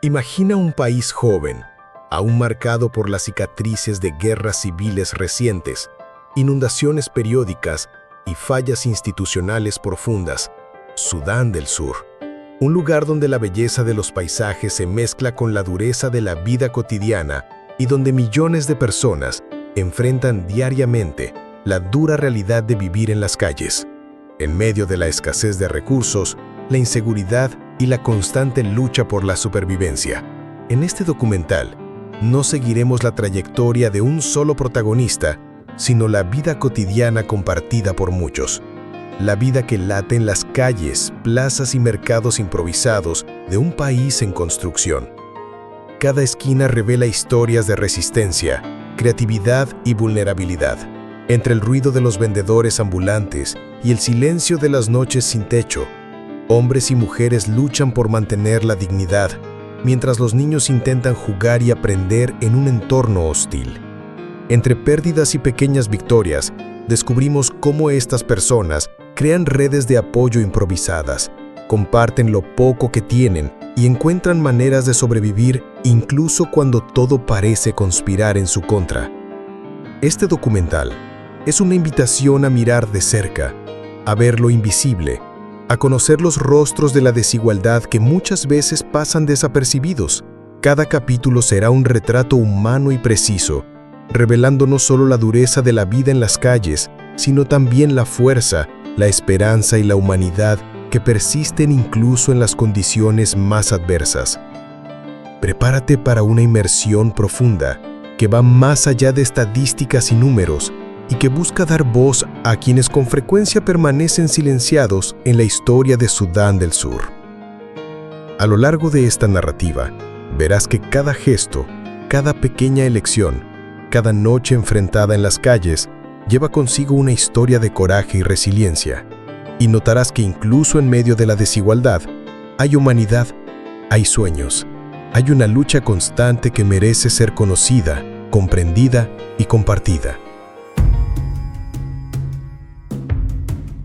Imagina un país joven, aún marcado por las cicatrices de guerras civiles recientes, inundaciones periódicas y fallas institucionales profundas. Sudán del Sur. Un lugar donde la belleza de los paisajes se mezcla con la dureza de la vida cotidiana y donde millones de personas enfrentan diariamente la dura realidad de vivir en las calles, en medio de la escasez de recursos, la inseguridad y la constante lucha por la supervivencia. En este documental, no seguiremos la trayectoria de un solo protagonista, sino la vida cotidiana compartida por muchos. La vida que late en las calles, plazas y mercados improvisados de un país en construcción. Cada esquina revela historias de resistencia, creatividad y vulnerabilidad. Entre el ruido de los vendedores ambulantes y el silencio de las noches sin techo, hombres y mujeres luchan por mantener la dignidad, mientras los niños intentan jugar y aprender en un entorno hostil. Entre pérdidas y pequeñas victorias, descubrimos cómo estas personas crean redes de apoyo improvisadas, comparten lo poco que tienen y encuentran maneras de sobrevivir incluso cuando todo parece conspirar en su contra. Este documental es una invitación a mirar de cerca, a ver lo invisible, a conocer los rostros de la desigualdad que muchas veces pasan desapercibidos. Cada capítulo será un retrato humano y preciso, revelando no solo la dureza de la vida en las calles, sino también la fuerza, la esperanza y la humanidad que persisten incluso en las condiciones más adversas. Prepárate para una inmersión profunda que va más allá de estadísticas y números y que busca dar voz a quienes con frecuencia permanecen silenciados en la historia de Sudán del Sur. A lo largo de esta narrativa, verás que cada gesto, cada pequeña elección, cada noche enfrentada en las calles, lleva consigo una historia de coraje y resiliencia. Y notarás que incluso en medio de la desigualdad, hay humanidad, hay sueños, hay una lucha constante que merece ser conocida, comprendida y compartida.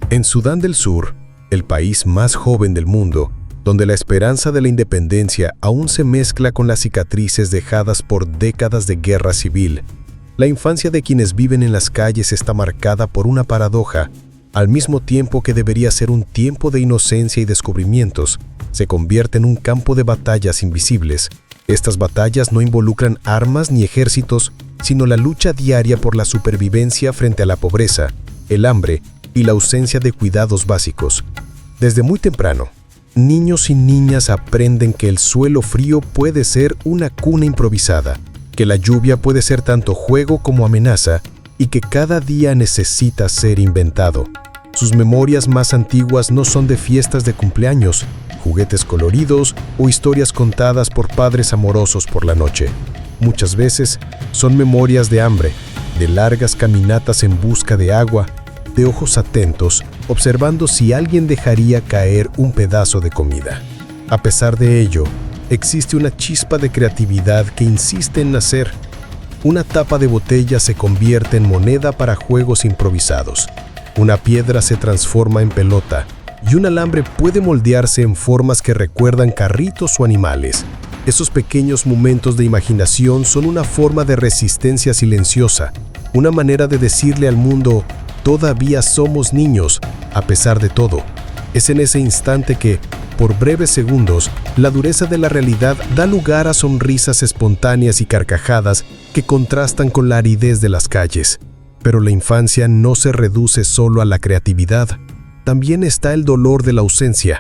En Sudán del Sur, el país más joven del mundo, donde la esperanza de la independencia aún se mezcla con las cicatrices dejadas por décadas de guerra civil, la infancia de quienes viven en las calles está marcada por una paradoja. Al mismo tiempo que debería ser un tiempo de inocencia y descubrimientos, se convierte en un campo de batallas invisibles. Estas batallas no involucran armas ni ejércitos, sino la lucha diaria por la supervivencia frente a la pobreza, el hambre y la ausencia de cuidados básicos. Desde muy temprano, niños y niñas aprenden que el suelo frío puede ser una cuna improvisada, que la lluvia puede ser tanto juego como amenaza y que cada día necesita ser inventado. Sus memorias más antiguas no son de fiestas de cumpleaños, juguetes coloridos o historias contadas por padres amorosos por la noche. Muchas veces son memorias de hambre, de largas caminatas en busca de agua, de ojos atentos, observando si alguien dejaría caer un pedazo de comida. A pesar de ello, existe una chispa de creatividad que insiste en nacer. Una tapa de botella se convierte en moneda para juegos improvisados. Una piedra se transforma en pelota y un alambre puede moldearse en formas que recuerdan carritos o animales. Esos pequeños momentos de imaginación son una forma de resistencia silenciosa, una manera de decirle al mundo: todavía somos niños, a pesar de todo. Es en ese instante que, por breves segundos, la dureza de la realidad da lugar a sonrisas espontáneas y carcajadas que contrastan con la aridez de las calles. Pero la infancia no se reduce solo a la creatividad. También está el dolor de la ausencia.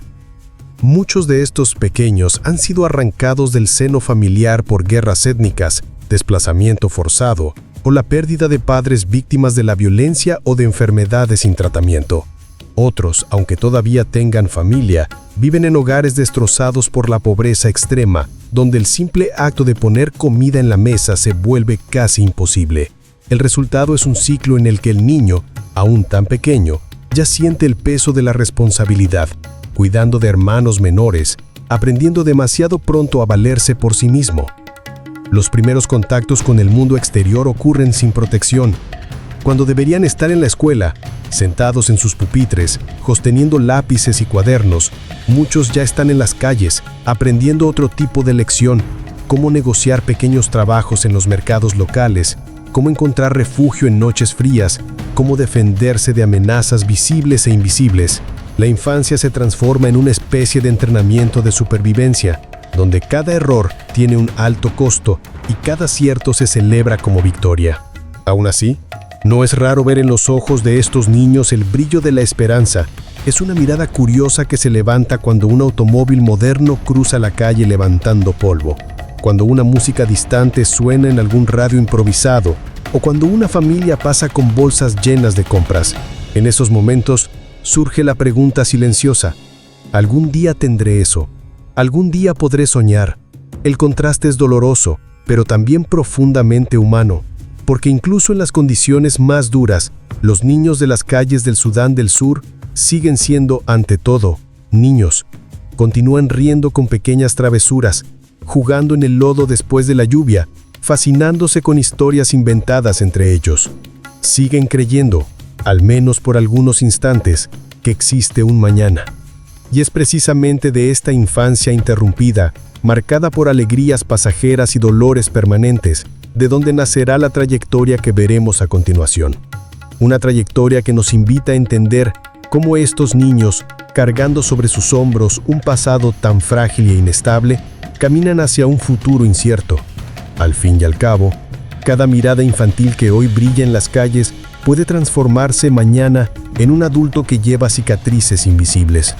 Muchos de estos pequeños han sido arrancados del seno familiar por guerras étnicas, desplazamiento forzado o la pérdida de padres víctimas de la violencia o de enfermedades sin tratamiento. Otros, aunque todavía tengan familia, viven en hogares destrozados por la pobreza extrema, donde el simple acto de poner comida en la mesa se vuelve casi imposible. El resultado es un ciclo en el que el niño, aún tan pequeño, ya siente el peso de la responsabilidad, cuidando de hermanos menores, aprendiendo demasiado pronto a valerse por sí mismo. Los primeros contactos con el mundo exterior ocurren sin protección. Cuando deberían estar en la escuela, sentados en sus pupitres, sosteniendo lápices y cuadernos, muchos ya están en las calles, aprendiendo otro tipo de lección: cómo negociar pequeños trabajos en los mercados locales, cómo encontrar refugio en noches frías, cómo defenderse de amenazas visibles e invisibles. La infancia se transforma en una especie de entrenamiento de supervivencia, donde cada error tiene un alto costo y cada acierto se celebra como victoria. Aún así, no es raro ver en los ojos de estos niños el brillo de la esperanza. Es una mirada curiosa que se levanta cuando un automóvil moderno cruza la calle levantando polvo, cuando una música distante suena en algún radio improvisado, o cuando una familia pasa con bolsas llenas de compras. En esos momentos surge la pregunta silenciosa: ¿algún día tendré eso? ¿Algún día podré soñar? El contraste es doloroso, pero también profundamente humano, porque incluso en las condiciones más duras, los niños de las calles del Sudán del Sur siguen siendo, ante todo, niños. Continúan riendo con pequeñas travesuras, jugando en el lodo después de la lluvia, fascinándose con historias inventadas entre ellos. Siguen creyendo, al menos por algunos instantes, que existe un mañana. Y es precisamente de esta infancia interrumpida, marcada por alegrías pasajeras y dolores permanentes, de donde nacerá la trayectoria que veremos a continuación. Una trayectoria que nos invita a entender cómo estos niños, cargando sobre sus hombros un pasado tan frágil e inestable, caminan hacia un futuro incierto. Al fin y al cabo, cada mirada infantil que hoy brilla en las calles puede transformarse mañana en un adulto que lleva cicatrices invisibles.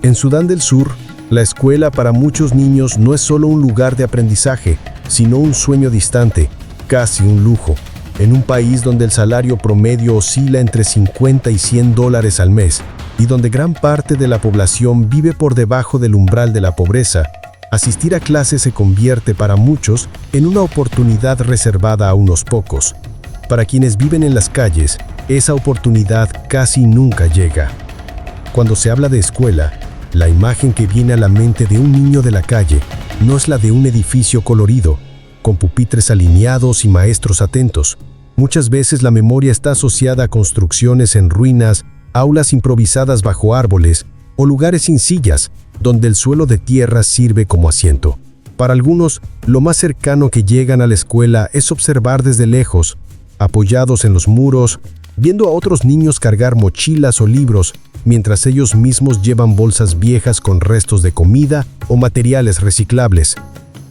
En Sudán del Sur, la escuela para muchos niños no es solo un lugar de aprendizaje, sino un sueño distante, casi un lujo. En un país donde el salario promedio oscila entre $50 y $100 al mes, y donde gran parte de la población vive por debajo del umbral de la pobreza, asistir a clases se convierte para muchos en una oportunidad reservada a unos pocos. Para quienes viven en las calles, esa oportunidad casi nunca llega. Cuando se habla de escuela, la imagen que viene a la mente de un niño de la calle no es la de un edificio colorido, con pupitres alineados y maestros atentos. Muchas veces la memoria está asociada a construcciones en ruinas, aulas improvisadas bajo árboles o lugares sin sillas, donde el suelo de tierra sirve como asiento. Para algunos, lo más cercano que llegan a la escuela es observar desde lejos, apoyados en los muros, viendo a otros niños cargar mochilas o libros, mientras ellos mismos llevan bolsas viejas con restos de comida o materiales reciclables.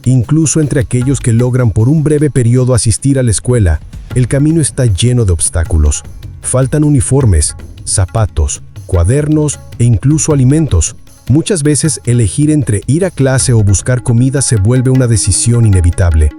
Incluso entre aquellos que logran por un breve periodo asistir a la escuela, el camino está lleno de obstáculos. Faltan uniformes, zapatos, cuadernos e incluso alimentos. Muchas veces elegir entre ir a clase o buscar comida se vuelve una decisión inevitable.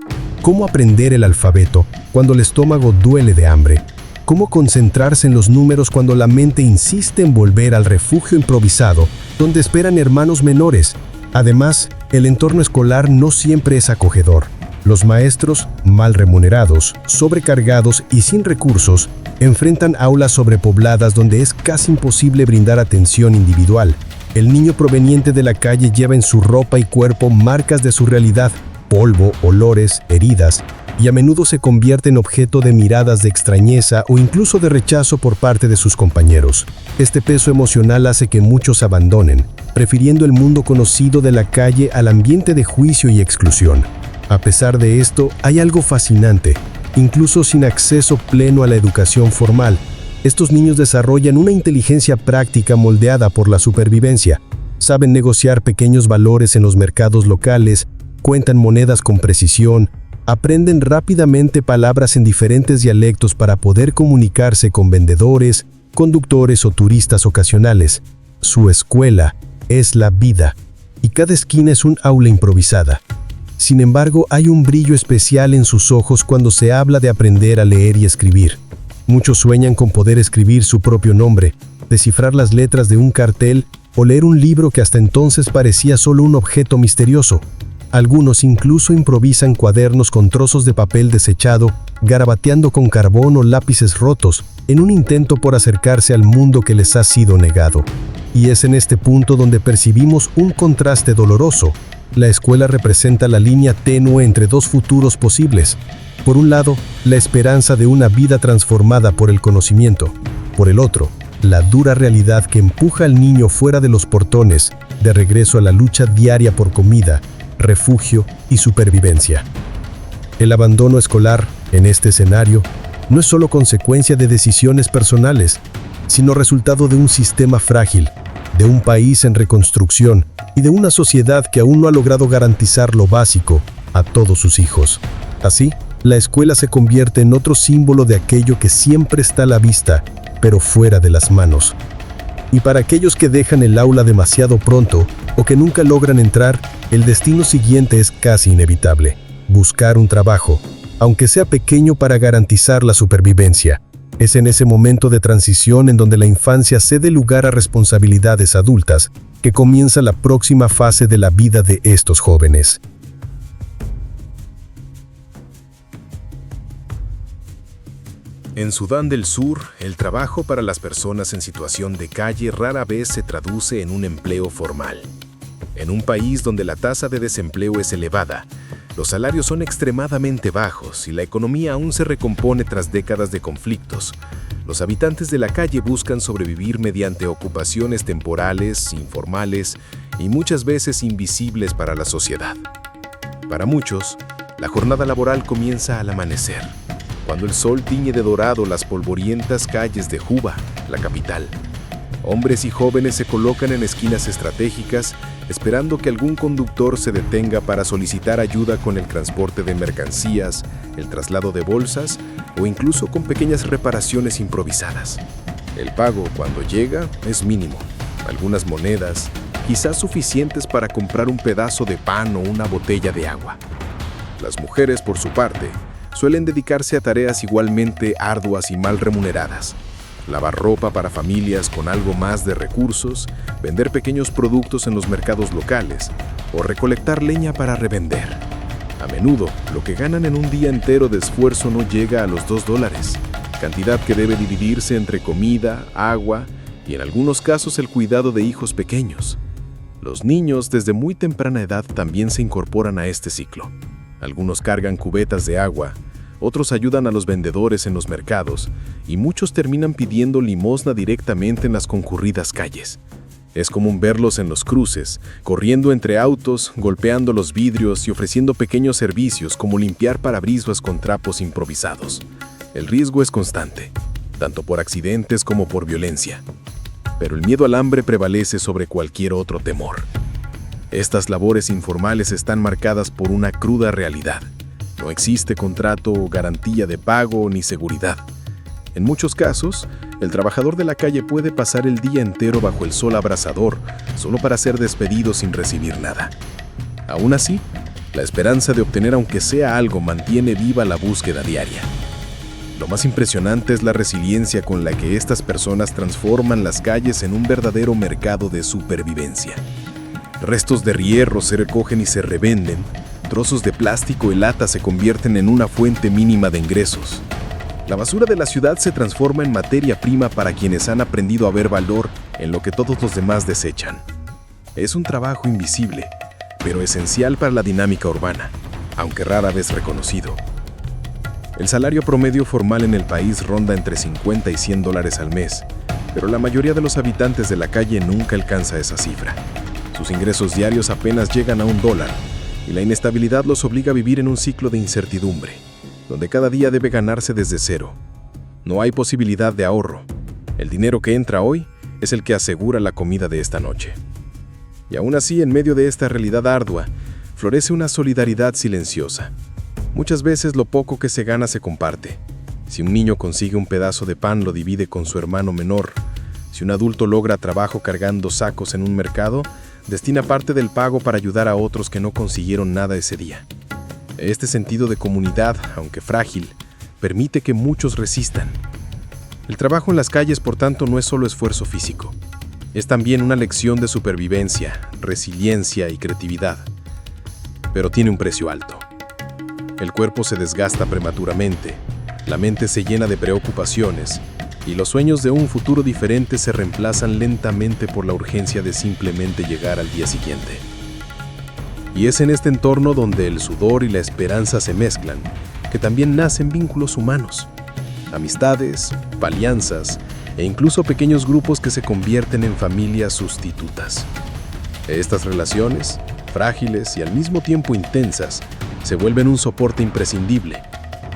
¿Cómo aprender el alfabeto cuando el estómago duele de hambre? ¿Cómo concentrarse en los números cuando la mente insiste en volver al refugio improvisado donde esperan hermanos menores? Además, el entorno escolar no siempre es acogedor. Los maestros, mal remunerados, sobrecargados y sin recursos, enfrentan aulas sobrepobladas donde es casi imposible brindar atención individual. El niño proveniente de la calle lleva en su ropa y cuerpo marcas de su realidad, polvo, olores, heridas, y a menudo se convierte en objeto de miradas de extrañeza o incluso de rechazo por parte de sus compañeros. Este peso emocional hace que muchos abandonen, prefiriendo el mundo conocido de la calle al ambiente de juicio y exclusión. A pesar de esto, hay algo fascinante. Incluso sin acceso pleno a la educación formal, estos niños desarrollan una inteligencia práctica moldeada por la supervivencia. Saben negociar pequeños valores en los mercados locales, cuentan monedas con precisión, aprenden rápidamente palabras en diferentes dialectos para poder comunicarse con vendedores, conductores o turistas ocasionales. Su escuela es la vida, y cada esquina es un aula improvisada. Sin embargo, hay un brillo especial en sus ojos cuando se habla de aprender a leer y escribir. Muchos sueñan con poder escribir su propio nombre, descifrar las letras de un cartel o leer un libro que hasta entonces parecía solo un objeto misterioso. Algunos incluso improvisan cuadernos con trozos de papel desechado, garabateando con carbón o lápices rotos, en un intento por acercarse al mundo que les ha sido negado. Y es en este punto donde percibimos un contraste doloroso. La escuela representa la línea tenue entre dos futuros posibles. Por un lado, la esperanza de una vida transformada por el conocimiento. Por el otro, la dura realidad que empuja al niño fuera de los portones, de regreso a la lucha diaria por comida, refugio y supervivencia. El abandono escolar, en este escenario, no es solo consecuencia de decisiones personales, sino resultado de un sistema frágil, de un país en reconstrucción y de una sociedad que aún no ha logrado garantizar lo básico a todos sus hijos. Así, la escuela se convierte en otro símbolo de aquello que siempre está a la vista, pero fuera de las manos. Y para aquellos que dejan el aula demasiado pronto o que nunca logran entrar, el destino siguiente es casi inevitable: buscar un trabajo, aunque sea pequeño, para garantizar la supervivencia. Es en ese momento de transición en donde la infancia cede lugar a responsabilidades adultas que comienza la próxima fase de la vida de estos jóvenes. En Sudán del Sur, el trabajo para las personas en situación de calle rara vez se traduce en un empleo formal. En un país donde la tasa de desempleo es elevada, los salarios son extremadamente bajos y la economía aún se recompone tras décadas de conflictos, los habitantes de la calle buscan sobrevivir mediante ocupaciones temporales, informales y muchas veces invisibles para la sociedad. Para muchos, la jornada laboral comienza al amanecer, cuando el sol tiñe de dorado las polvorientas calles de Juba, la capital. Hombres y jóvenes se colocan en esquinas estratégicas, esperando que algún conductor se detenga para solicitar ayuda con el transporte de mercancías, el traslado de bolsas o incluso con pequeñas reparaciones improvisadas. El pago, cuando llega, es mínimo. Algunas monedas, quizás suficientes para comprar un pedazo de pan o una botella de agua. Las mujeres, por su parte, suelen dedicarse a tareas igualmente arduas y mal remuneradas: lavar ropa para familias con algo más de recursos, vender pequeños productos en los mercados locales o recolectar leña para revender. A menudo, lo que ganan en un día entero de esfuerzo no llega a los $2, cantidad que debe dividirse entre comida, agua y en algunos casos el cuidado de hijos pequeños. Los niños desde muy temprana edad también se incorporan a este ciclo. Algunos cargan cubetas de agua, otros ayudan a los vendedores en los mercados y muchos terminan pidiendo limosna directamente en las concurridas calles. Es común verlos en los cruces, corriendo entre autos, golpeando los vidrios y ofreciendo pequeños servicios como limpiar parabrisas con trapos improvisados. El riesgo es constante, tanto por accidentes como por violencia. Pero el miedo al hambre prevalece sobre cualquier otro temor. Estas labores informales están marcadas por una cruda realidad. No existe contrato o garantía de pago ni seguridad. En muchos casos, el trabajador de la calle puede pasar el día entero bajo el sol abrasador, solo para ser despedido sin recibir nada. Aún así, la esperanza de obtener aunque sea algo mantiene viva la búsqueda diaria. Lo más impresionante es la resiliencia con la que estas personas transforman las calles en un verdadero mercado de supervivencia. Restos de hierro se recogen y se revenden, trozos de plástico y lata se convierten en una fuente mínima de ingresos. La basura de la ciudad se transforma en materia prima para quienes han aprendido a ver valor en lo que todos los demás desechan. Es un trabajo invisible, pero esencial para la dinámica urbana, aunque rara vez reconocido. El salario promedio formal en el país ronda entre $50 y $100 al mes, pero la mayoría de los habitantes de la calle nunca alcanza esa cifra. Sus ingresos diarios apenas llegan a $1, y la inestabilidad los obliga a vivir en un ciclo de incertidumbre, donde cada día debe ganarse desde cero. No hay posibilidad de ahorro. El dinero que entra hoy es el que asegura la comida de esta noche. Y aún así, en medio de esta realidad ardua, florece una solidaridad silenciosa. Muchas veces lo poco que se gana se comparte. Si un niño consigue un pedazo de pan, lo divide con su hermano menor. Si un adulto logra trabajo cargando sacos en un mercado, destina parte del pago para ayudar a otros que no consiguieron nada ese día. Este sentido de comunidad, aunque frágil, permite que muchos resistan. El trabajo en las calles, por tanto, no es solo esfuerzo físico. Es también una lección de supervivencia, resiliencia y creatividad. Pero tiene un precio alto. El cuerpo se desgasta prematuramente, la mente se llena de preocupaciones y los sueños de un futuro diferente se reemplazan lentamente por la urgencia de simplemente llegar al día siguiente. Y es en este entorno donde el sudor y la esperanza se mezclan, que también nacen vínculos humanos, amistades, alianzas e incluso pequeños grupos que se convierten en familias sustitutas. Estas relaciones, frágiles y al mismo tiempo intensas, se vuelven un soporte imprescindible,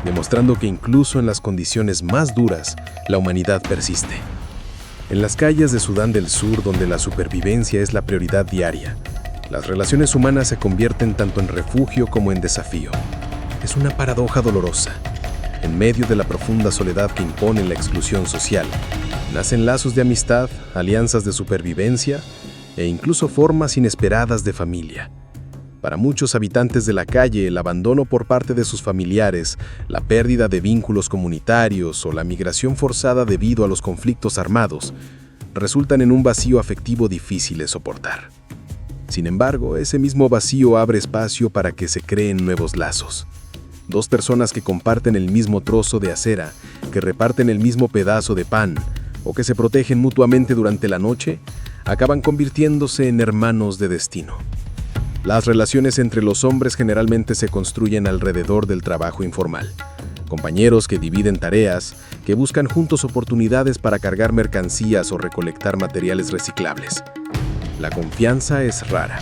demostrando que incluso en las condiciones más duras, la humanidad persiste. En las calles de Sudán del Sur, donde la supervivencia es la prioridad diaria, las relaciones humanas se convierten tanto en refugio como en desafío. Es una paradoja dolorosa. En medio de la profunda soledad que impone la exclusión social, nacen lazos de amistad, alianzas de supervivencia e incluso formas inesperadas de familia. Para muchos habitantes de la calle, el abandono por parte de sus familiares, la pérdida de vínculos comunitarios o la migración forzada debido a los conflictos armados resultan en un vacío afectivo difícil de soportar. Sin embargo, ese mismo vacío abre espacio para que se creen nuevos lazos. Dos personas que comparten el mismo trozo de acera, que reparten el mismo pedazo de pan o que se protegen mutuamente durante la noche, acaban convirtiéndose en hermanos de destino. Las relaciones entre los hombres generalmente se construyen alrededor del trabajo informal. Compañeros que dividen tareas, que buscan juntos oportunidades para cargar mercancías o recolectar materiales reciclables. La confianza es rara,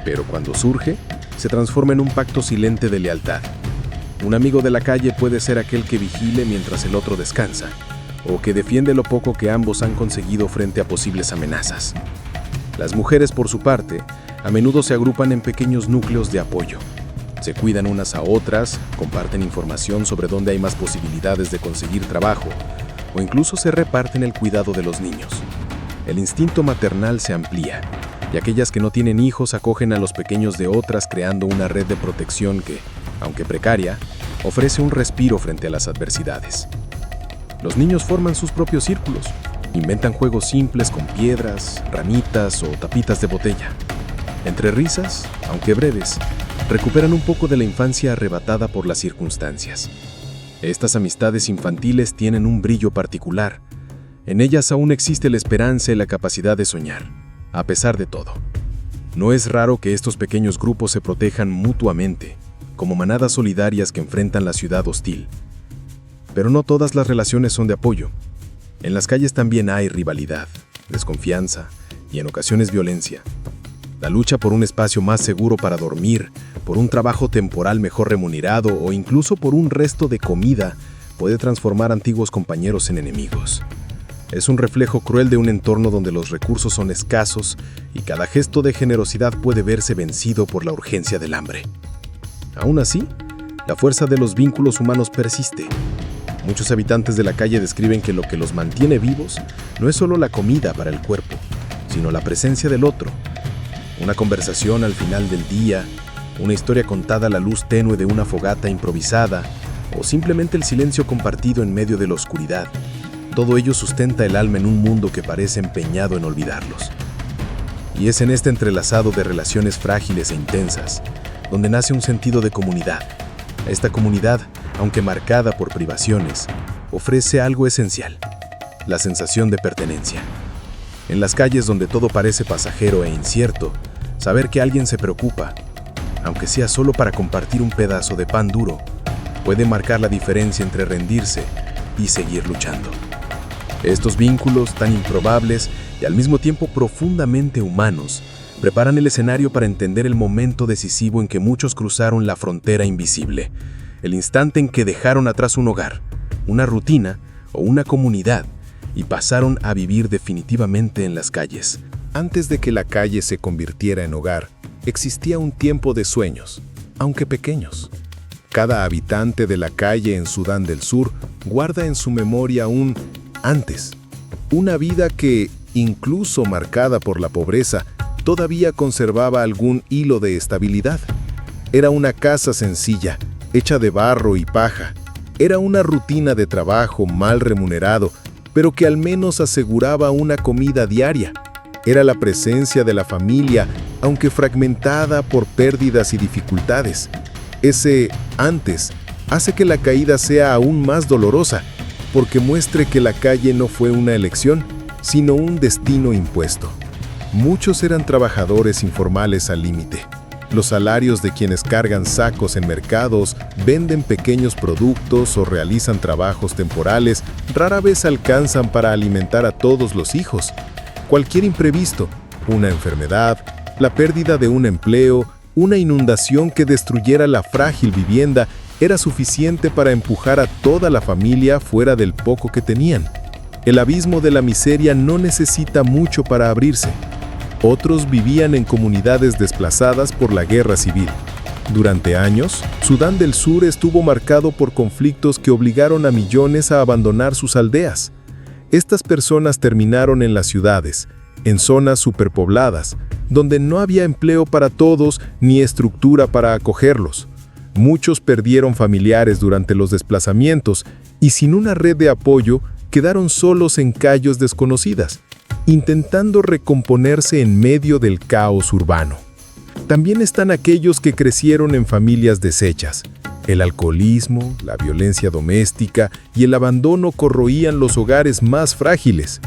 pero cuando surge, se transforma en un pacto silente de lealtad. Un amigo de la calle puede ser aquel que vigile mientras el otro descansa, o que defiende lo poco que ambos han conseguido frente a posibles amenazas. Las mujeres, por su parte, a menudo se agrupan en pequeños núcleos de apoyo. Se cuidan unas a otras, comparten información sobre dónde hay más posibilidades de conseguir trabajo, o incluso se reparten el cuidado de los niños. El instinto maternal se amplía, y aquellas que no tienen hijos acogen a los pequeños de otras creando una red de protección que, aunque precaria, ofrece un respiro frente a las adversidades. Los niños forman sus propios círculos, inventan juegos simples con piedras, ramitas o tapitas de botella. Entre risas, aunque breves, recuperan un poco de la infancia arrebatada por las circunstancias. Estas amistades infantiles tienen un brillo particular. En ellas aún existe la esperanza y la capacidad de soñar, a pesar de todo. No es raro que estos pequeños grupos se protejan mutuamente, como manadas solidarias que enfrentan la ciudad hostil. Pero no todas las relaciones son de apoyo. En las calles también hay rivalidad, desconfianza y en ocasiones violencia. La lucha por un espacio más seguro para dormir, por un trabajo temporal mejor remunerado o incluso por un resto de comida puede transformar antiguos compañeros en enemigos. Es un reflejo cruel de un entorno donde los recursos son escasos y cada gesto de generosidad puede verse vencido por la urgencia del hambre. Aún así, la fuerza de los vínculos humanos persiste. Muchos habitantes de la calle describen que lo que los mantiene vivos no es solo la comida para el cuerpo, sino la presencia del otro. Una conversación al final del día, una historia contada a la luz tenue de una fogata improvisada o simplemente el silencio compartido en medio de la oscuridad. Todo ello sustenta el alma en un mundo que parece empeñado en olvidarlos. Y es en este entrelazado de relaciones frágiles e intensas donde nace un sentido de comunidad. Esta comunidad, aunque marcada por privaciones, ofrece algo esencial: la sensación de pertenencia. En las calles donde todo parece pasajero e incierto, saber que alguien se preocupa, aunque sea solo para compartir un pedazo de pan duro, puede marcar la diferencia entre rendirse y seguir luchando. Estos vínculos, tan improbables y al mismo tiempo profundamente humanos, preparan el escenario para entender el momento decisivo en que muchos cruzaron la frontera invisible, el instante en que dejaron atrás un hogar, una rutina o una comunidad y pasaron a vivir definitivamente en las calles. Antes de que la calle se convirtiera en hogar, existía un tiempo de sueños, aunque pequeños. Cada habitante de la calle en Sudán del Sur guarda en su memoria un antes, una vida que, incluso marcada por la pobreza, todavía conservaba algún hilo de estabilidad. Era una casa sencilla, hecha de barro y paja. Era una rutina de trabajo mal remunerado, pero que al menos aseguraba una comida diaria. Era la presencia de la familia, aunque fragmentada por pérdidas y dificultades. Ese antes hace que la caída sea aún más dolorosa, porque muestre que la calle no fue una elección, sino un destino impuesto. Muchos eran trabajadores informales al límite. Los salarios de quienes cargan sacos en mercados, venden pequeños productos o realizan trabajos temporales rara vez alcanzan para alimentar a todos los hijos. Cualquier imprevisto, una enfermedad, la pérdida de un empleo, una inundación que destruyera la frágil vivienda, era suficiente para empujar a toda la familia fuera del poco que tenían. El abismo de la miseria no necesita mucho para abrirse. Otros vivían en comunidades desplazadas por la guerra civil. Durante años, Sudán del Sur estuvo marcado por conflictos que obligaron a millones a abandonar sus aldeas. Estas personas terminaron en las ciudades, en zonas superpobladas, donde no había empleo para todos ni estructura para acogerlos. Muchos perdieron familiares durante los desplazamientos y sin una red de apoyo quedaron solos en calles desconocidas, intentando recomponerse en medio del caos urbano. También están aquellos que crecieron en familias deshechas. El alcoholismo, la violencia doméstica y el abandono corroían los hogares más frágiles.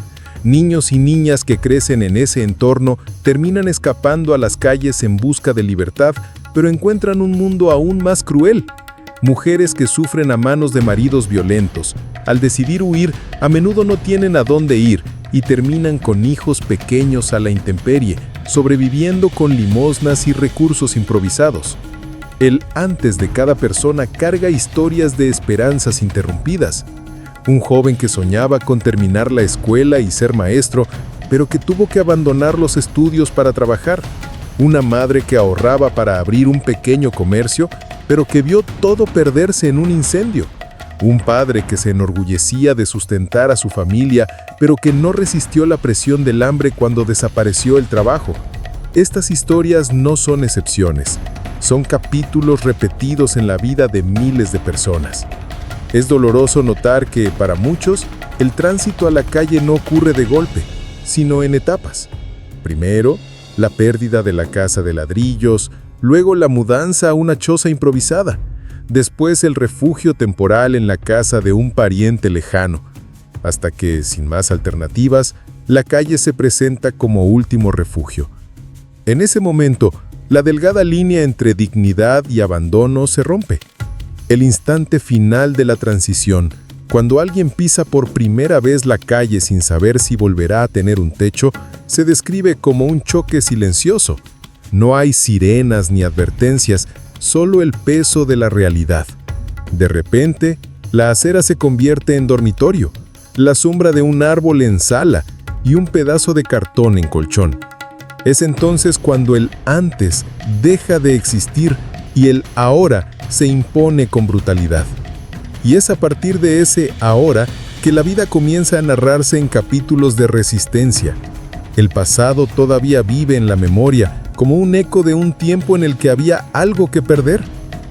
Niños y niñas que crecen en ese entorno terminan escapando a las calles en busca de libertad, pero encuentran un mundo aún más cruel. Mujeres que sufren a manos de maridos violentos. Al decidir huir, a menudo no tienen a dónde ir y terminan con hijos pequeños a la intemperie, sobreviviendo con limosnas y recursos improvisados. El antes de cada persona carga historias de esperanzas interrumpidas. Un joven que soñaba con terminar la escuela y ser maestro, pero que tuvo que abandonar los estudios para trabajar. Una madre que ahorraba para abrir un pequeño comercio, pero que vio todo perderse en un incendio. Un padre que se enorgullecía de sustentar a su familia, pero que no resistió la presión del hambre cuando desapareció el trabajo. Estas historias no son excepciones, son capítulos repetidos en la vida de miles de personas. Es doloroso notar que, para muchos, el tránsito a la calle no ocurre de golpe, sino en etapas. Primero, la pérdida de la casa de ladrillos, luego la mudanza a una choza improvisada, después el refugio temporal en la casa de un pariente lejano, hasta que, sin más alternativas, la calle se presenta como último refugio. En ese momento, la delgada línea entre dignidad y abandono se rompe. El instante final de la transición, cuando alguien pisa por primera vez la calle sin saber si volverá a tener un techo, se describe como un choque silencioso. No hay sirenas ni advertencias, solo el peso de la realidad. De repente, la acera se convierte en dormitorio, la sombra de un árbol en sala y un pedazo de cartón en colchón. Es entonces cuando el antes deja de existir y el ahora se impone con brutalidad. Y es a partir de ese ahora que la vida comienza a narrarse en capítulos de resistencia. El pasado todavía vive en la memoria, como un eco de un tiempo en el que había algo que perder,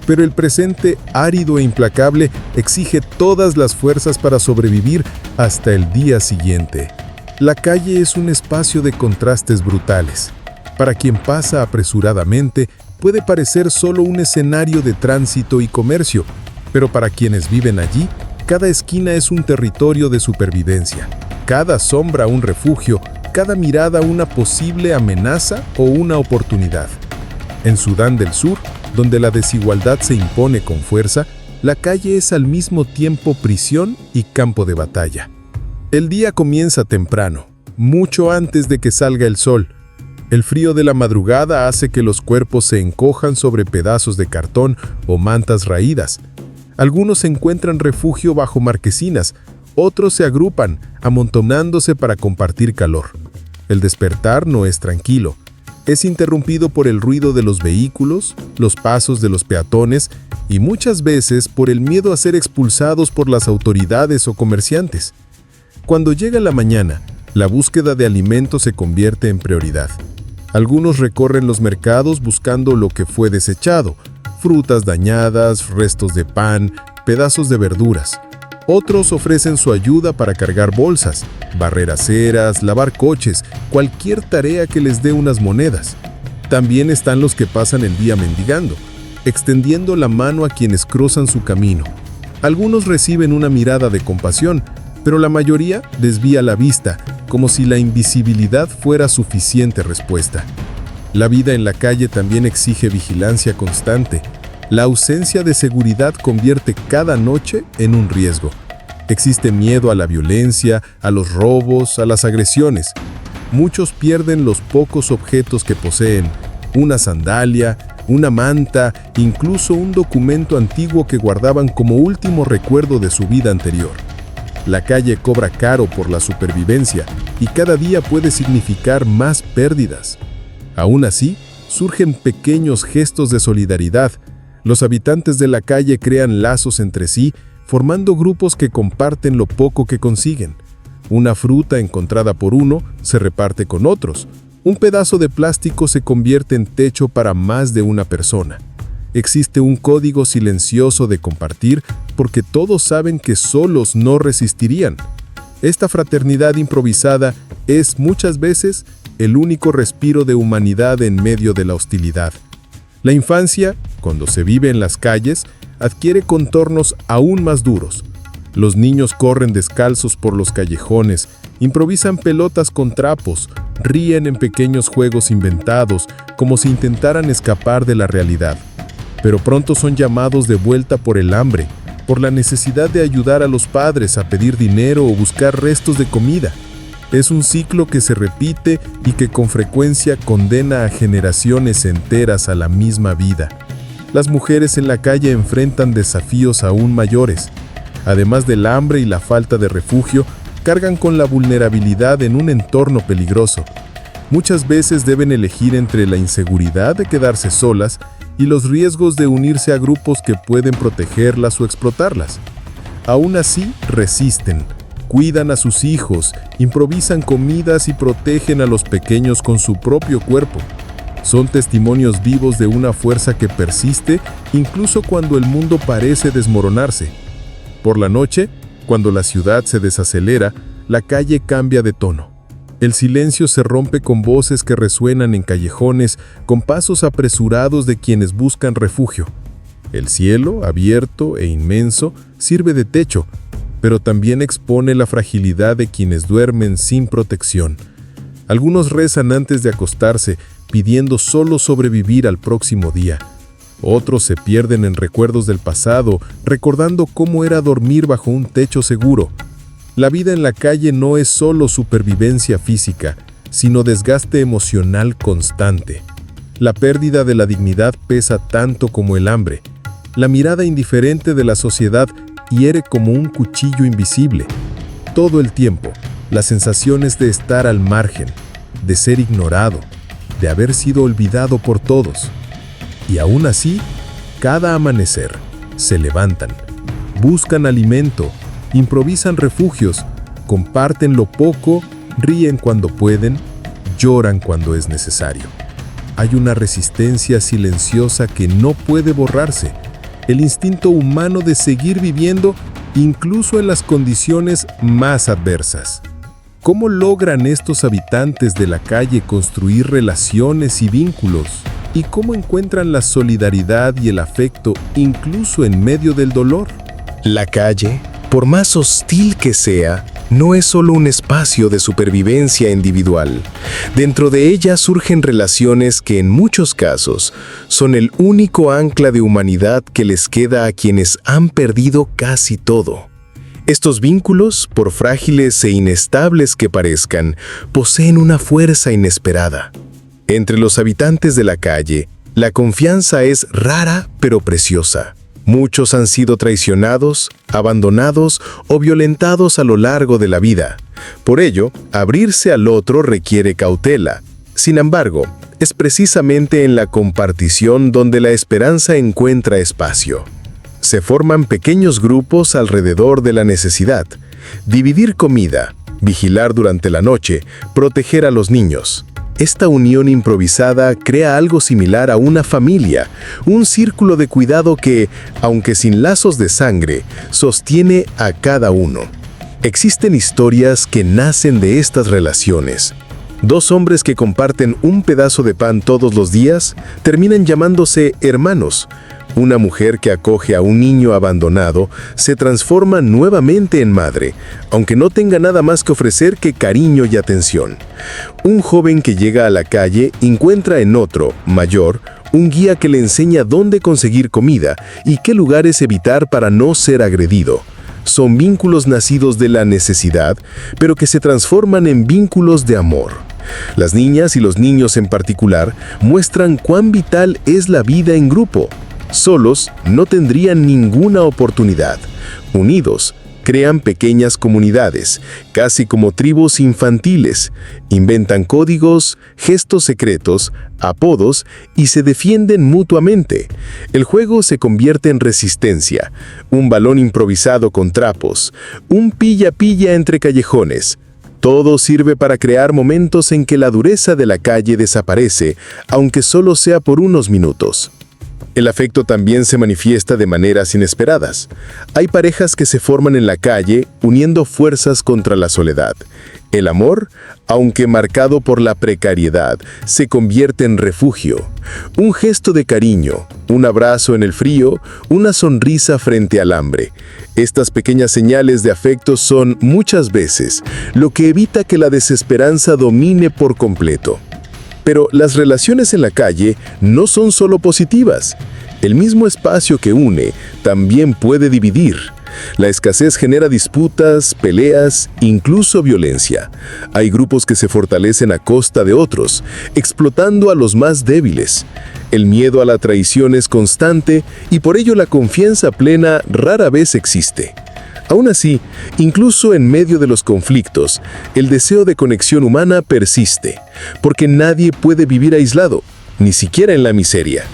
pero el presente, árido e implacable, exige todas las fuerzas para sobrevivir hasta el día siguiente. La calle es un espacio de contrastes brutales. Para quien pasa apresuradamente, puede parecer solo un escenario de tránsito y comercio, pero para quienes viven allí, cada esquina es un territorio de supervivencia, cada sombra un refugio, cada mirada una posible amenaza o una oportunidad. En Sudán del Sur, donde la desigualdad se impone con fuerza, la calle es al mismo tiempo prisión y campo de batalla. El día comienza temprano, mucho antes de que salga el sol. El frío de la madrugada hace que los cuerpos se encojan sobre pedazos de cartón o mantas raídas. Algunos encuentran refugio bajo marquesinas, otros se agrupan, amontonándose para compartir calor. El despertar no es tranquilo. Es interrumpido por el ruido de los vehículos, los pasos de los peatones y muchas veces por el miedo a ser expulsados por las autoridades o comerciantes. Cuando llega la mañana, la búsqueda de alimentos se convierte en prioridad. Algunos recorren los mercados buscando lo que fue desechado, frutas dañadas, restos de pan, pedazos de verduras. Otros ofrecen su ayuda para cargar bolsas, barrer aceras, lavar coches, cualquier tarea que les dé unas monedas. También están los que pasan el día mendigando, extendiendo la mano a quienes cruzan su camino. Algunos reciben una mirada de compasión, pero la mayoría desvía la vista, como si la invisibilidad fuera suficiente respuesta. La vida en la calle también exige vigilancia constante. La ausencia de seguridad convierte cada noche en un riesgo. Existe miedo a la violencia, a los robos, a las agresiones. Muchos pierden los pocos objetos que poseen, una sandalia, una manta, incluso un documento antiguo que guardaban como último recuerdo de su vida anterior. La calle cobra caro por la supervivencia y cada día puede significar más pérdidas. Aún así, surgen pequeños gestos de solidaridad. Los habitantes de la calle crean lazos entre sí, formando grupos que comparten lo poco que consiguen. Una fruta encontrada por uno se reparte con otros. Un pedazo de plástico se convierte en techo para más de una persona. Existe un código silencioso de compartir porque todos saben que solos no resistirían. Esta fraternidad improvisada es muchas veces el único respiro de humanidad en medio de la hostilidad. La infancia, cuando se vive en las calles, adquiere contornos aún más duros. Los niños corren descalzos por los callejones, improvisan pelotas con trapos, ríen en pequeños juegos inventados, como si intentaran escapar de la realidad. Pero pronto son llamados de vuelta por el hambre, por la necesidad de ayudar a los padres a pedir dinero o buscar restos de comida. Es un ciclo que se repite y que con frecuencia condena a generaciones enteras a la misma vida. Las mujeres en la calle enfrentan desafíos aún mayores. Además del hambre y la falta de refugio, cargan con la vulnerabilidad en un entorno peligroso. Muchas veces deben elegir entre la inseguridad de quedarse solas y los riesgos de unirse a grupos que pueden protegerlas o explotarlas. Aún así, resisten, cuidan a sus hijos, improvisan comidas y protegen a los pequeños con su propio cuerpo. Son testimonios vivos de una fuerza que persiste incluso cuando el mundo parece desmoronarse. Por la noche, cuando la ciudad se desacelera, la calle cambia de tono. El silencio se rompe con voces que resuenan en callejones, con pasos apresurados de quienes buscan refugio. El cielo, abierto e inmenso, sirve de techo, pero también expone la fragilidad de quienes duermen sin protección. Algunos rezan antes de acostarse, pidiendo solo sobrevivir al próximo día. Otros se pierden en recuerdos del pasado, recordando cómo era dormir bajo un techo seguro. La vida en la calle no es solo supervivencia física, sino desgaste emocional constante. La pérdida de la dignidad pesa tanto como el hambre. La mirada indiferente de la sociedad hiere como un cuchillo invisible. Todo el tiempo, la sensación es de estar al margen, de ser ignorado, de haber sido olvidado por todos. Y aún así, cada amanecer, se levantan, buscan alimento, improvisan refugios, comparten lo poco, ríen cuando pueden, lloran cuando es necesario. Hay una resistencia silenciosa que no puede borrarse, el instinto humano de seguir viviendo incluso en las condiciones más adversas. ¿Cómo logran estos habitantes de la calle construir relaciones y vínculos? ¿Y cómo encuentran la solidaridad y el afecto incluso en medio del dolor? La calle, por más hostil que sea, no es solo un espacio de supervivencia individual. Dentro de ella surgen relaciones que en muchos casos son el único ancla de humanidad que les queda a quienes han perdido casi todo. Estos vínculos, por frágiles e inestables que parezcan, poseen una fuerza inesperada. Entre los habitantes de la calle, la confianza es rara pero preciosa. Muchos han sido traicionados, abandonados o violentados a lo largo de la vida. Por ello, abrirse al otro requiere cautela. Sin embargo, es precisamente en la compartición donde la esperanza encuentra espacio. Se forman pequeños grupos alrededor de la necesidad. Dividir comida, vigilar durante la noche, proteger a los niños. Esta unión improvisada crea algo similar a una familia, un círculo de cuidado que, aunque sin lazos de sangre, sostiene a cada uno. Existen historias que nacen de estas relaciones. Dos hombres que comparten un pedazo de pan todos los días terminan llamándose hermanos, Una mujer que acoge a un niño abandonado se transforma nuevamente en madre, aunque no tenga nada más que ofrecer que cariño y atención. Un joven que llega a la calle encuentra en otro, mayor, un guía que le enseña dónde conseguir comida y qué lugares evitar para no ser agredido. Son vínculos nacidos de la necesidad, pero que se transforman en vínculos de amor. Las niñas y los niños en particular muestran cuán vital es la vida en grupo. Solos no tendrían ninguna oportunidad. Unidos, crean pequeñas comunidades, casi como tribus infantiles. Inventan códigos, gestos secretos, apodos y se defienden mutuamente. El juego se convierte en resistencia, un balón improvisado con trapos, un pilla-pilla entre callejones. Todo sirve para crear momentos en que la dureza de la calle desaparece, aunque solo sea por unos minutos. El afecto también se manifiesta de maneras inesperadas. Hay parejas que se forman en la calle uniendo fuerzas contra la soledad. El amor, aunque marcado por la precariedad, se convierte en refugio. Un gesto de cariño, un abrazo en el frío, una sonrisa frente al hambre. Estas pequeñas señales de afecto son, muchas veces, lo que evita que la desesperanza domine por completo. Pero las relaciones en la calle no son solo positivas. El mismo espacio que une también puede dividir. La escasez genera disputas, peleas, incluso violencia. Hay grupos que se fortalecen a costa de otros, explotando a los más débiles. El miedo a la traición es constante y por ello la confianza plena rara vez existe. Aún así, incluso en medio de los conflictos, el deseo de conexión humana persiste, porque nadie puede vivir aislado, ni siquiera en la miseria.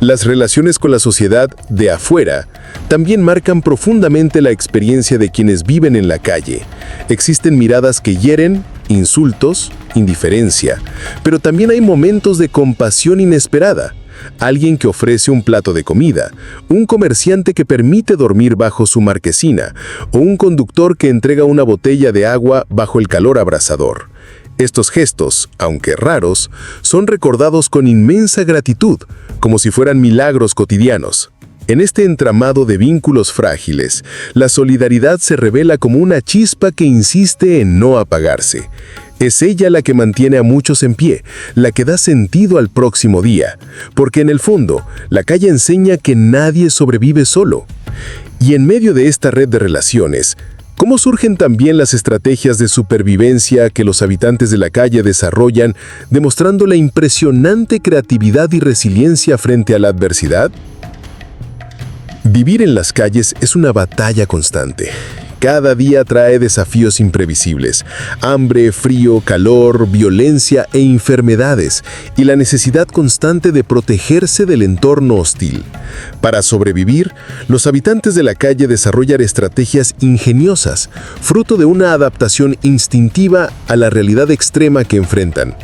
Las relaciones con la sociedad de afuera también marcan profundamente la experiencia de quienes viven en la calle. Existen miradas que hieren, insultos, indiferencia, pero también hay momentos de compasión inesperada. Alguien que ofrece un plato de comida, un comerciante que permite dormir bajo su marquesina o un conductor que entrega una botella de agua bajo el calor abrasador. Estos gestos, aunque raros, son recordados con inmensa gratitud, como si fueran milagros cotidianos. En este entramado de vínculos frágiles, la solidaridad se revela como una chispa que insiste en no apagarse. Es ella la que mantiene a muchos en pie, la que da sentido al próximo día, porque en el fondo, la calle enseña que nadie sobrevive solo. Y en medio de esta red de relaciones, ¿cómo surgen también las estrategias de supervivencia que los habitantes de la calle desarrollan, demostrando la impresionante creatividad y resiliencia frente a la adversidad? Vivir en las calles es una batalla constante. Cada día trae desafíos imprevisibles: hambre, frío, calor, violencia e enfermedades, y la necesidad constante de protegerse del entorno hostil. Para sobrevivir, los habitantes de la calle desarrollan estrategias ingeniosas, fruto de una adaptación instintiva a la realidad extrema que enfrentan.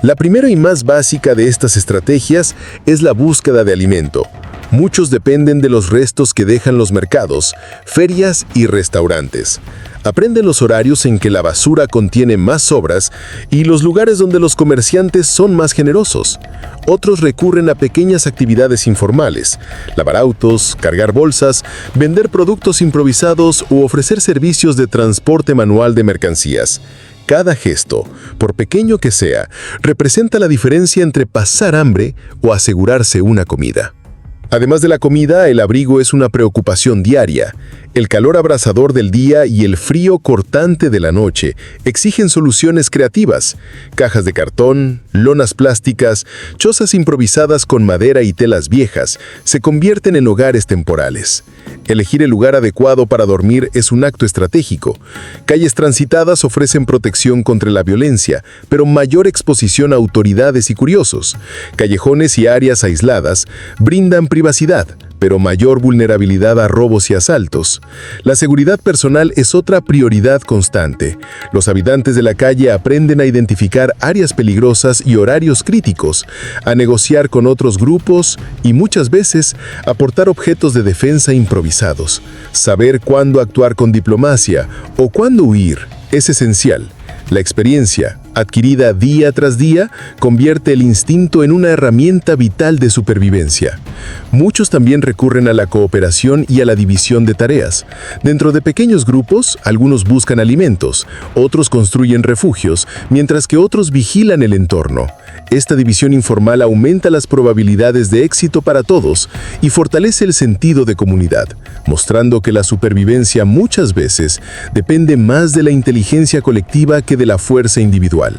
La primera y más básica de estas estrategias es la búsqueda de alimento. Muchos dependen de los restos que dejan los mercados, ferias y restaurantes. Aprenden los horarios en que la basura contiene más sobras y los lugares donde los comerciantes son más generosos. Otros recurren a pequeñas actividades informales: lavar autos, cargar bolsas, vender productos improvisados u ofrecer servicios de transporte manual de mercancías. Cada gesto, por pequeño que sea, representa la diferencia entre pasar hambre o asegurarse una comida. Además de la comida, el abrigo es una preocupación diaria. El calor abrasador del día y el frío cortante de la noche exigen soluciones creativas: cajas de cartón, lonas plásticas, chozas improvisadas con madera y telas viejas se convierten en hogares temporales. Elegir el lugar adecuado para dormir es un acto estratégico. Calles transitadas ofrecen protección contra la violencia, pero mayor exposición a autoridades y curiosos. Callejones y áreas aisladas brindan privacidad, pero mayor vulnerabilidad a robos y asaltos. La seguridad personal es otra prioridad constante. Los habitantes de la calle aprenden a identificar áreas peligrosas y horarios críticos, a negociar con otros grupos y muchas veces aportar objetos de defensa improvisados. Saber cuándo actuar con diplomacia o cuándo huir es esencial. La experiencia, adquirida día tras día, convierte el instinto en una herramienta vital de supervivencia. Muchos también recurren a la cooperación y a la división de tareas. Dentro de pequeños grupos, algunos buscan alimentos, otros construyen refugios, mientras que otros vigilan el entorno. Esta división informal aumenta las probabilidades de éxito para todos y fortalece el sentido de comunidad, mostrando que la supervivencia muchas veces depende más de la inteligencia colectiva que de la fuerza individual.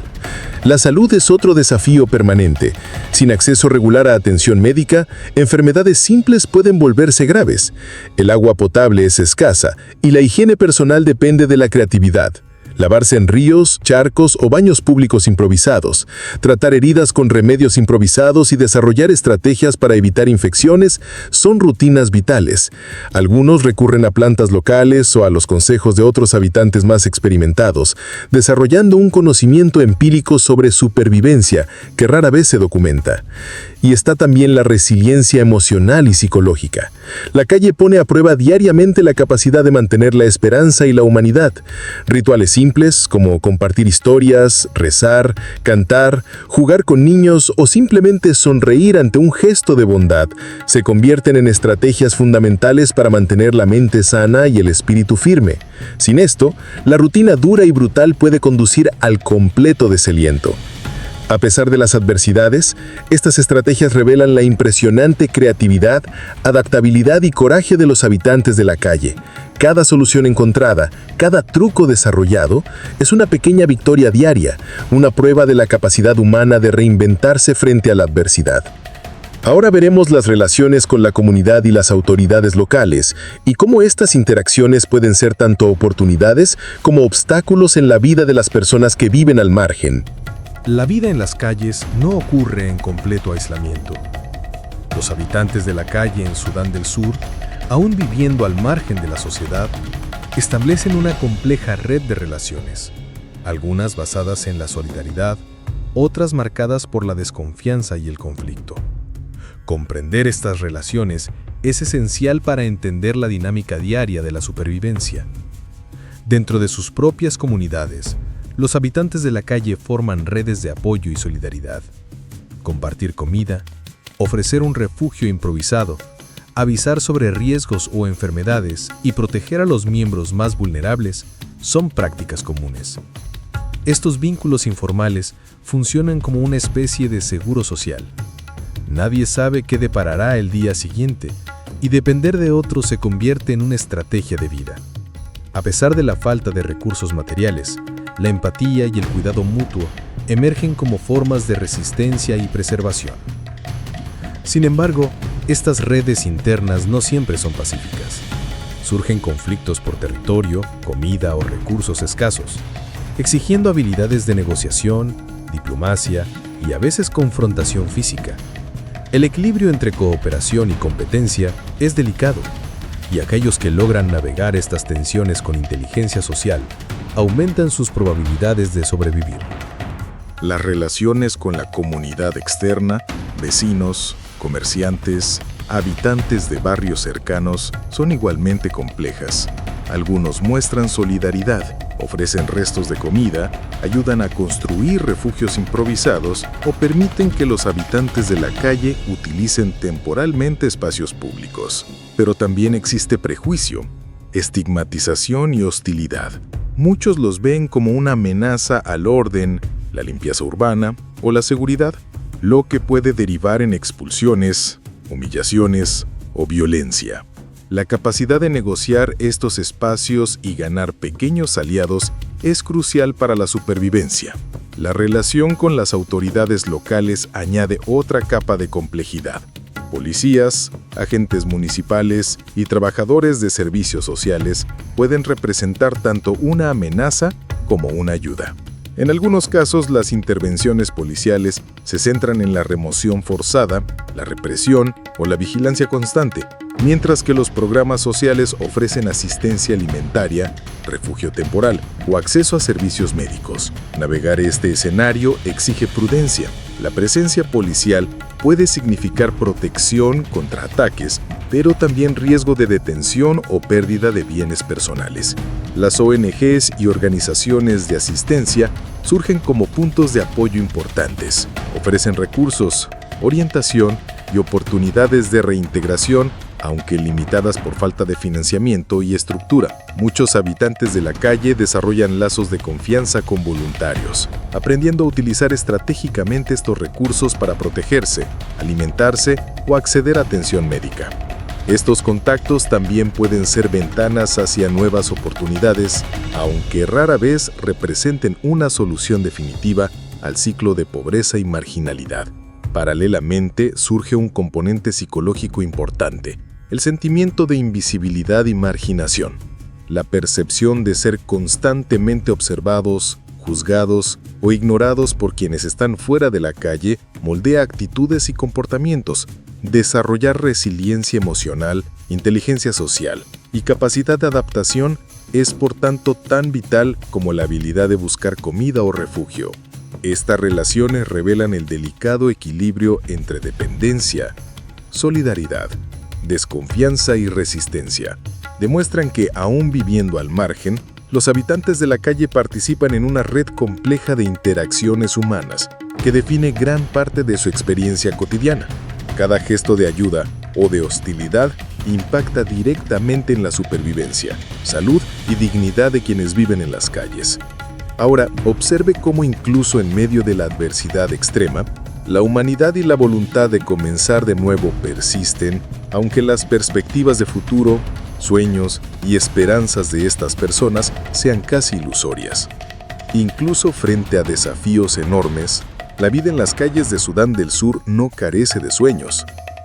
La salud es otro desafío permanente. Sin acceso regular a atención médica, enfermedades simples pueden volverse graves. El agua potable es escasa y la higiene personal depende de la creatividad. Lavarse en ríos, charcos o baños públicos improvisados, tratar heridas con remedios improvisados y desarrollar estrategias para evitar infecciones son rutinas vitales. Algunos recurren a plantas locales o a los consejos de otros habitantes más experimentados, desarrollando un conocimiento empírico sobre supervivencia que rara vez se documenta. Y está también la resiliencia emocional y psicológica. La calle pone a prueba diariamente la capacidad de mantener la esperanza y la humanidad. Rituales simples como compartir historias, rezar, cantar, jugar con niños o simplemente sonreír ante un gesto de bondad se convierten en estrategias fundamentales para mantener la mente sana y el espíritu firme. Sin esto, la rutina dura y brutal puede conducir al completo desaliento. A pesar de las adversidades, estas estrategias revelan la impresionante creatividad, adaptabilidad y coraje de los habitantes de la calle. Cada solución encontrada, cada truco desarrollado, es una pequeña victoria diaria, una prueba de la capacidad humana de reinventarse frente a la adversidad. Ahora veremos las relaciones con la comunidad y las autoridades locales y cómo estas interacciones pueden ser tanto oportunidades como obstáculos en la vida de las personas que viven al margen. La vida en las calles no ocurre en completo aislamiento. Los habitantes de la calle en Sudán del Sur, aún viviendo al margen de la sociedad, establecen una compleja red de relaciones, algunas basadas en la solidaridad, otras marcadas por la desconfianza y el conflicto. Comprender estas relaciones es esencial para entender la dinámica diaria de la supervivencia. Dentro de sus propias comunidades, los habitantes de la calle forman redes de apoyo y solidaridad. Compartir comida, ofrecer un refugio improvisado, avisar sobre riesgos o enfermedades y proteger a los miembros más vulnerables son prácticas comunes. Estos vínculos informales funcionan como una especie de seguro social. Nadie sabe qué deparará el día siguiente y depender de otros se convierte en una estrategia de vida. A pesar de la falta de recursos materiales, la empatía y el cuidado mutuo emergen como formas de resistencia y preservación. Sin embargo, estas redes internas no siempre son pacíficas. Surgen conflictos por territorio, comida o recursos escasos, exigiendo habilidades de negociación, diplomacia y a veces confrontación física. El equilibrio entre cooperación y competencia es delicado, y aquellos que logran navegar estas tensiones con inteligencia social aumentan sus probabilidades de sobrevivir. Las relaciones con la comunidad externa, vecinos, comerciantes, habitantes de barrios cercanos son igualmente complejas. Algunos muestran solidaridad, ofrecen restos de comida, ayudan a construir refugios improvisados o permiten que los habitantes de la calle utilicen temporalmente espacios públicos. Pero también existe prejuicio, estigmatización y hostilidad. Muchos los ven como una amenaza al orden, la limpieza urbana o la seguridad, lo que puede derivar en expulsiones, humillaciones o violencia. La capacidad de negociar estos espacios y ganar pequeños aliados es crucial para la supervivencia. La relación con las autoridades locales añade otra capa de complejidad. Policías, agentes municipales y trabajadores de servicios sociales pueden representar tanto una amenaza como una ayuda. En algunos casos, las intervenciones policiales se centran en la remoción forzada, la represión o la vigilancia constante, mientras que los programas sociales ofrecen asistencia alimentaria, refugio temporal o acceso a servicios médicos. Navegar este escenario exige prudencia. La presencia policial puede significar protección contra ataques, pero también riesgo de detención o pérdida de bienes personales. Las ONGs y organizaciones de asistencia surgen como puntos de apoyo importantes. Ofrecen recursos, orientación y oportunidades de reintegración, aunque limitadas por falta de financiamiento y estructura. Muchos habitantes de la calle desarrollan lazos de confianza con voluntarios, aprendiendo a utilizar estratégicamente estos recursos para protegerse, alimentarse o acceder a atención médica. Estos contactos también pueden ser ventanas hacia nuevas oportunidades, aunque rara vez representen una solución definitiva al ciclo de pobreza y marginalidad. Paralelamente, surge un componente psicológico importante: el sentimiento de invisibilidad y marginación. La percepción de ser constantemente observados, juzgados o ignorados por quienes están fuera de la calle moldea actitudes y comportamientos. Desarrollar resiliencia emocional, inteligencia social y capacidad de adaptación es por tanto tan vital como la habilidad de buscar comida o refugio. Estas relaciones revelan el delicado equilibrio entre dependencia, solidaridad, desconfianza y resistencia. Demuestran que, aún viviendo al margen, los habitantes de la calle participan en una red compleja de interacciones humanas que define gran parte de su experiencia cotidiana. Cada gesto de ayuda o de hostilidad impacta directamente en la supervivencia, salud y dignidad de quienes viven en las calles. Ahora, observe cómo incluso en medio de la adversidad extrema, la humanidad y la voluntad de comenzar de nuevo persisten, aunque las perspectivas de futuro, sueños y esperanzas de estas personas sean casi ilusorias. Incluso frente a desafíos enormes, la vida en las calles de Sudán del Sur no carece de sueños.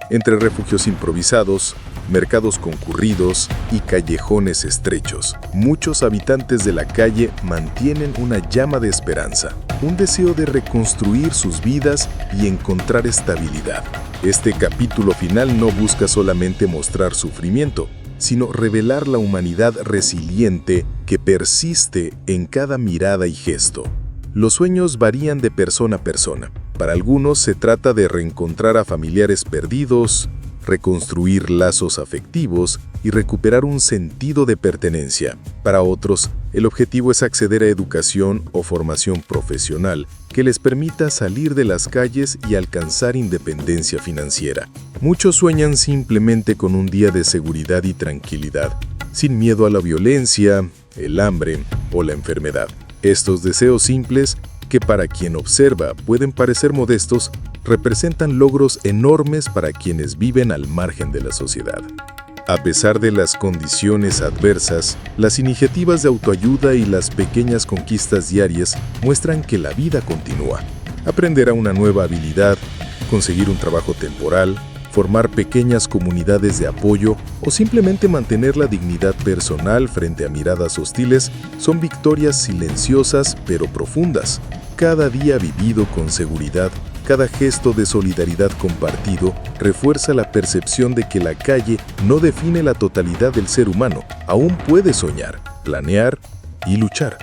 Entre refugios improvisados, mercados concurridos y callejones estrechos, muchos habitantes de la calle mantienen una llama de esperanza, un deseo de reconstruir sus vidas y encontrar estabilidad. Este capítulo final no busca solamente mostrar sufrimiento, sino revelar la humanidad resiliente que persiste en cada mirada y gesto. Los sueños varían de persona a persona. Para algunos se trata de reencontrar a familiares perdidos, reconstruir lazos afectivos y recuperar un sentido de pertenencia. Para otros, el objetivo es acceder a educación o formación profesional que les permita salir de las calles y alcanzar independencia financiera. Muchos sueñan simplemente con un día de seguridad y tranquilidad, sin miedo a la violencia, el hambre o la enfermedad. Estos deseos simples, que para quien observa pueden parecer modestos, representan logros enormes para quienes viven al margen de la sociedad. A pesar de las condiciones adversas, las iniciativas de autoayuda y las pequeñas conquistas diarias muestran que la vida continúa. Aprender a una nueva habilidad, conseguir un trabajo temporal, formar pequeñas comunidades de apoyo o simplemente mantener la dignidad personal frente a miradas hostiles son victorias silenciosas pero profundas. Cada día vivido con seguridad, cada gesto de solidaridad compartido refuerza la percepción de que la calle no define la totalidad del ser humano, aún puede soñar, planear y luchar.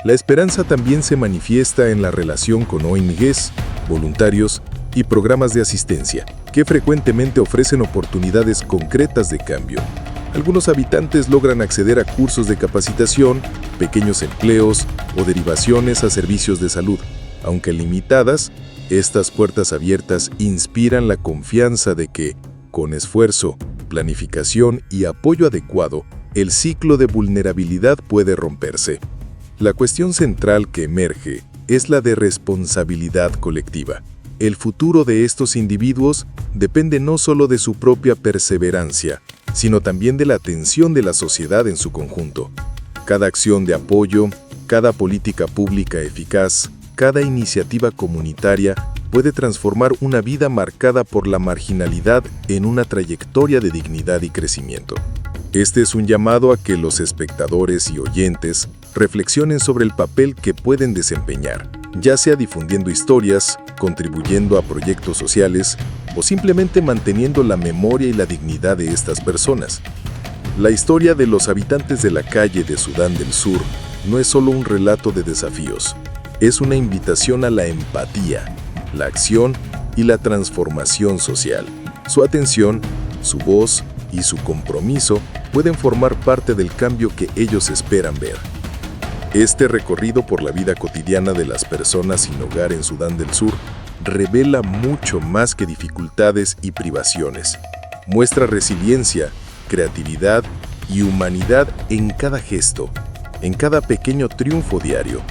La esperanza también se manifiesta en la relación con ONGs, voluntarios y programas de asistencia, que frecuentemente ofrecen oportunidades concretas de cambio. Algunos habitantes logran acceder a cursos de capacitación, pequeños empleos o derivaciones a servicios de salud. Aunque limitadas, estas puertas abiertas inspiran la confianza de que, con esfuerzo, planificación y apoyo adecuado, el ciclo de vulnerabilidad puede romperse. La cuestión central que emerge es la de responsabilidad colectiva. El futuro de estos individuos depende no solo de su propia perseverancia, sino también de la atención de la sociedad en su conjunto. Cada acción de apoyo, cada política pública eficaz, cada iniciativa comunitaria puede transformar una vida marcada por la marginalidad en una trayectoria de dignidad y crecimiento. Este es un llamado a que los espectadores y oyentes reflexionen sobre el papel que pueden desempeñar, ya sea difundiendo historias, contribuyendo a proyectos sociales o simplemente manteniendo la memoria y la dignidad de estas personas. La historia de los habitantes de la calle de Sudán del Sur no es solo un relato de desafíos, es una invitación a la empatía, la acción y la transformación social. Su atención, su voz y su compromiso pueden formar parte del cambio que ellos esperan ver. Este recorrido por la vida cotidiana de las personas sin hogar en Sudán del Sur revela mucho más que dificultades y privaciones. Muestra resiliencia, creatividad y humanidad en cada gesto, en cada pequeño triunfo diario.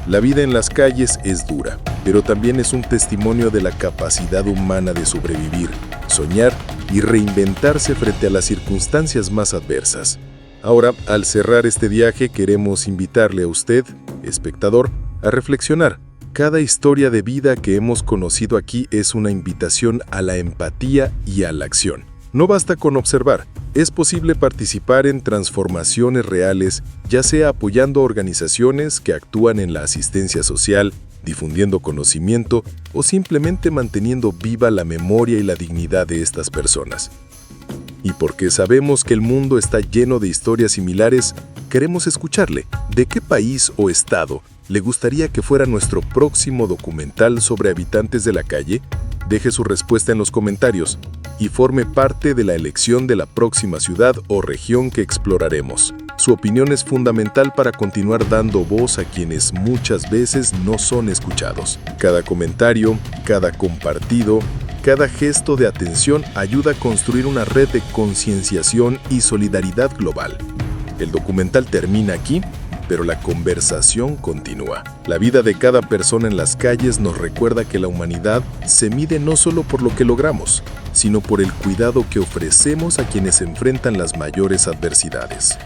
La vida en las calles es dura, pero también es un testimonio de la capacidad humana de sobrevivir, soñar y reinventarse frente a las circunstancias más adversas. Ahora, al cerrar este viaje, queremos invitarle a usted, espectador, a reflexionar. Cada historia de vida que hemos conocido aquí es una invitación a la empatía y a la acción. No basta con observar, es posible participar en transformaciones reales, ya sea apoyando organizaciones que actúan en la asistencia social, difundiendo conocimiento o simplemente manteniendo viva la memoria y la dignidad de estas personas. Y porque sabemos que el mundo está lleno de historias similares, queremos escucharle. ¿De qué país o estado le gustaría que fuera nuestro próximo documental sobre habitantes de la calle? Deje su respuesta en los comentarios y forme parte de la elección de la próxima ciudad o región que exploraremos. Su opinión es fundamental para continuar dando voz a quienes muchas veces no son escuchados. Cada comentario, cada compartido, cada gesto de atención ayuda a construir una red de concienciación y solidaridad global. El documental termina aquí, pero la conversación continúa. La vida de cada persona en las calles nos recuerda que la humanidad se mide no solo por lo que logramos, sino por el cuidado que ofrecemos a quienes enfrentan las mayores adversidades.